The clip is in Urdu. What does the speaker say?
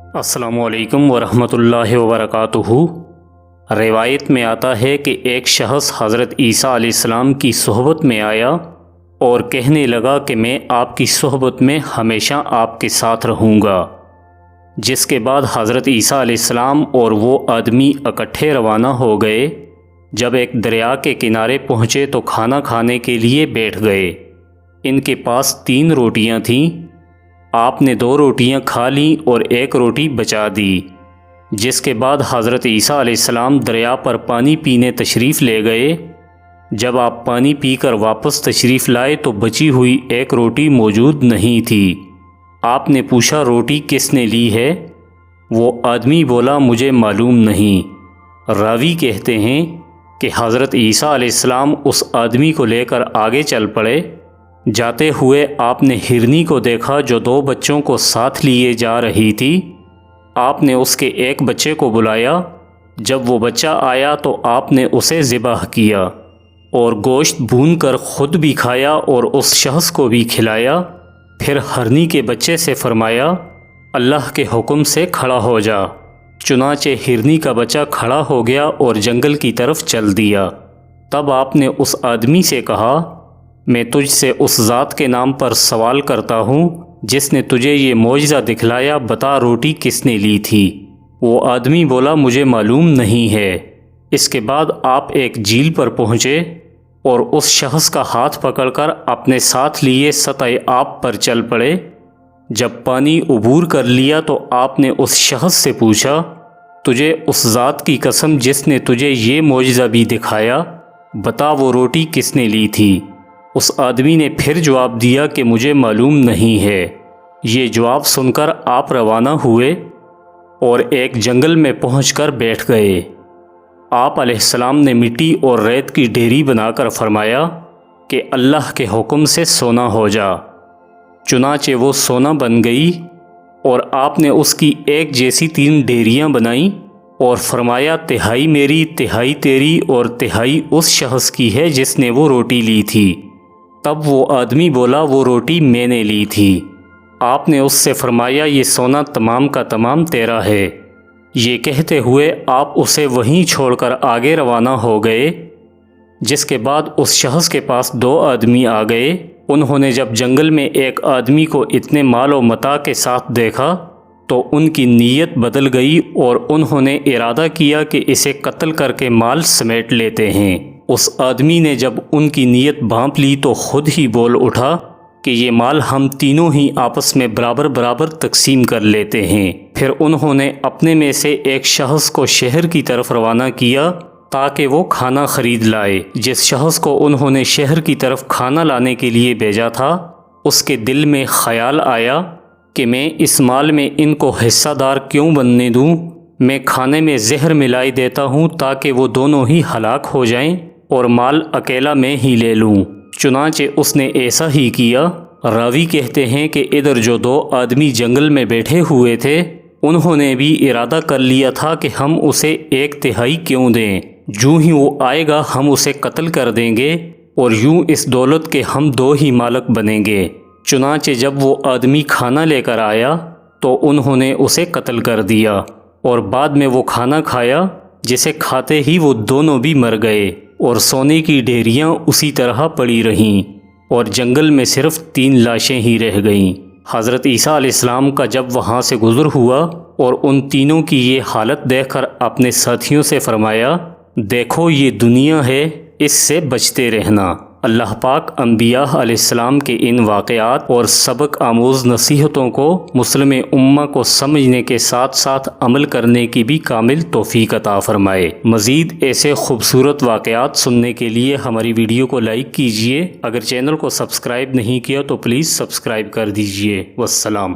السلام علیکم ورحمۃ اللہ وبرکاتہ۔ روایت میں آتا ہے کہ ایک شخص حضرت عیسیٰ علیہ السلام کی صحبت میں آیا اور کہنے لگا کہ میں آپ کی صحبت میں ہمیشہ آپ کے ساتھ رہوں گا، جس کے بعد حضرت عیسیٰ علیہ السلام اور وہ آدمی اکٹھے روانہ ہو گئے۔ جب ایک دریا کے کنارے پہنچے تو کھانا کھانے کے لیے بیٹھ گئے۔ ان کے پاس 3 روٹیاں تھیں۔ آپ نے 2 روٹیاں کھا لیں اور 1 روٹی بچا دی، جس کے بعد حضرت عیسیٰ علیہ السلام دریا پر پانی پینے تشریف لے گئے۔ جب آپ پانی پی کر واپس تشریف لائے تو بچی ہوئی 1 روٹی موجود نہیں تھی۔ آپ نے پوچھا روٹی کس نے لی ہے؟ وہ آدمی بولا مجھے معلوم نہیں۔ راوی کہتے ہیں کہ حضرت عیسیٰ علیہ السلام اس آدمی کو لے کر آگے چل پڑے۔ جاتے ہوئے آپ نے ہرنی کو دیکھا جو 2 بچوں کو ساتھ لیے جا رہی تھی۔ آپ نے اس کے ایک بچے کو بلایا۔ جب وہ بچہ آیا تو آپ نے اسے ذبح کیا اور گوشت بھون کر خود بھی کھایا اور اس شخص کو بھی کھلایا۔ پھر ہرنی کے بچے سے فرمایا اللہ کے حکم سے کھڑا ہو جا۔ چنانچہ ہرنی کا بچہ کھڑا ہو گیا اور جنگل کی طرف چل دیا۔ تب آپ نے اس آدمی سے کہا میں تجھ سے اس ذات کے نام پر سوال کرتا ہوں جس نے تجھے یہ معجزہ دکھلایا، بتا روٹی کس نے لی تھی؟ وہ آدمی بولا مجھے معلوم نہیں ہے۔ اس کے بعد آپ ایک جھیل پر پہنچے اور اس شخص کا ہاتھ پکڑ کر اپنے ساتھ لیے سطح آب پر چل پڑے۔ جب پانی عبور کر لیا تو آپ نے اس شخص سے پوچھا تجھے اس ذات کی قسم جس نے تجھے یہ معجزہ بھی دکھایا، بتا وہ روٹی کس نے لی تھی؟ اس آدمی نے پھر جواب دیا کہ مجھے معلوم نہیں ہے۔ یہ جواب سن کر آپ روانہ ہوئے اور ایک جنگل میں پہنچ کر بیٹھ گئے۔ آپ علیہ السلام نے مٹی اور ریت کی ڈھیری بنا کر فرمایا کہ اللہ کے حکم سے سونا ہو جا۔ چنانچہ وہ سونا بن گئی اور آپ نے اس کی ایک جیسی 3 ڈھیریاں بنائیں اور فرمایا تہائی میری، تہائی تیری اور تہائی اس شخص کی ہے جس نے وہ روٹی لی تھی۔ تب وہ آدمی بولا وہ روٹی میں نے لی تھی۔ آپ نے اس سے فرمایا یہ سونا تمام کا تمام تیرا ہے۔ یہ کہتے ہوئے آپ اسے وہیں چھوڑ کر آگے روانہ ہو گئے۔ جس کے بعد اس شخص کے پاس 2 آدمی آ گئے۔ انہوں نے جب جنگل میں ایک آدمی کو اتنے مال و متاع کے ساتھ دیکھا تو ان کی نیت بدل گئی اور انہوں نے ارادہ کیا کہ اسے قتل کر کے مال سمیٹ لیتے ہیں۔ اس آدمی نے جب ان کی نیت بھانپ لی تو خود ہی بول اٹھا کہ یہ مال ہم تینوں ہی آپس میں برابر برابر تقسیم کر لیتے ہیں۔ پھر انہوں نے اپنے میں سے ایک شخص کو شہر کی طرف روانہ کیا تاکہ وہ کھانا خرید لائے۔ جس شخص کو انہوں نے شہر کی طرف کھانا لانے کے لیے بھیجا تھا اس کے دل میں خیال آیا کہ میں اس مال میں ان کو حصہ دار کیوں بننے دوں؟ میں کھانے میں زہر ملائی دیتا ہوں تاکہ وہ دونوں ہی ہلاک ہو جائیں اور مال اکیلا میں ہی لے لوں۔ چنانچہ اس نے ایسا ہی کیا۔ راوی کہتے ہیں کہ ادھر جو 2 آدمی جنگل میں بیٹھے ہوئے تھے انہوں نے بھی ارادہ کر لیا تھا کہ ہم اسے 1/3 کیوں دیں، جو ہی وہ آئے گا ہم اسے قتل کر دیں گے اور یوں اس دولت کے ہم 2 ہی مالک بنیں گے۔ چنانچہ جب وہ آدمی کھانا لے کر آیا تو انہوں نے اسے قتل کر دیا اور بعد میں وہ کھانا کھایا جسے کھاتے ہی وہ دونوں بھی مر گئے اور سونے کی ڈھیریاں اسی طرح پڑی رہیں اور جنگل میں صرف 3 لاشیں ہی رہ گئیں۔ حضرت عیسیٰ علیہ السلام کا جب وہاں سے گزر ہوا اور ان تینوں کی یہ حالت دیکھ کر اپنے ساتھیوں سے فرمایا دیکھو یہ دنیا ہے، اس سے بچتے رہنا۔ اللہ پاک انبیاء علیہ السلام کے ان واقعات اور سبق آموز نصیحتوں کو مسلم امہ کو سمجھنے کے ساتھ ساتھ عمل کرنے کی بھی کامل توفیق عطا فرمائے۔ مزید ایسے خوبصورت واقعات سننے کے لیے ہماری ویڈیو کو لائک کیجیے۔ اگر چینل کو سبسکرائب نہیں کیا تو پلیز سبسکرائب کر دیجیے۔ والسلام۔